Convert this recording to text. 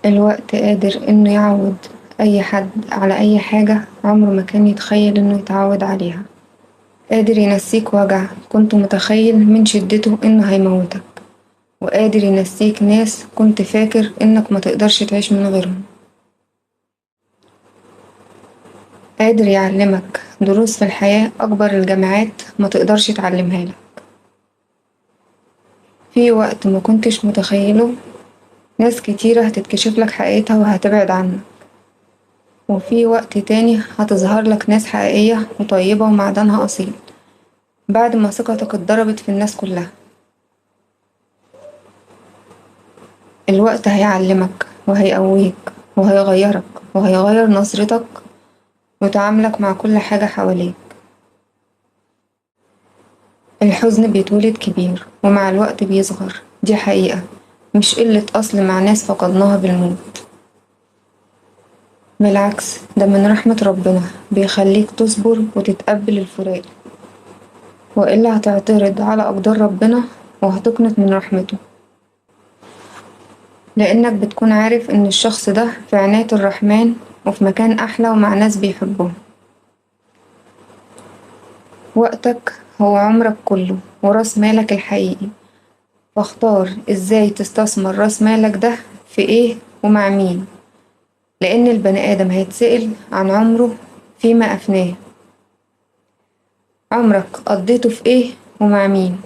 الوقت قادر إنه يعوض أي حد على أي حاجة عمره ما كان يتخيل إنه يتعود عليها، قادر ينسيك وجع كنت متخيل من شدته إنه هيموتك، وقادر ينسيك ناس كنت فاكر إنك متقدرش تعيش من غيرهم، قادر يعلمك دروس في الحياة أكبر الجامعات متقدرش تعلمها لك. في وقت ما كنتش متخيله ناس كتيرة هتتكشف لك حقيقتها وهتبعد عنك، وفي وقت تاني هتظهر لك ناس حقيقية وطيبة ومعدنها أصيل بعد ما ثقتك اتضربت في الناس كلها. الوقت هيعلمك وهيقويك وهيغيرك وهيغير نظرتك وتعاملك مع كل حاجة حواليك. الحزن بيتولد كبير ومع الوقت بيصغر، دي حقيقة مش قلة أصل مع ناس فقدناها بالموت، بالعكس ده من رحمة ربنا بيخليك تصبر وتتقبل الفراق، وإلا هتعترض على أقدار ربنا وهتقنط من رحمته، لأنك بتكون عارف إن الشخص ده في عناية الرحمن وفي مكان أحلى ومع ناس بيحبوه. وقتك هو عمرك كله وراس مالك الحقيقي، فاختار ازاي تستثمر راس مالك ده في ايه ومع مين، لأن البني آدم هيتسأل عن عمره فيما أفناه. عمرك قضيته في ايه ومع مين؟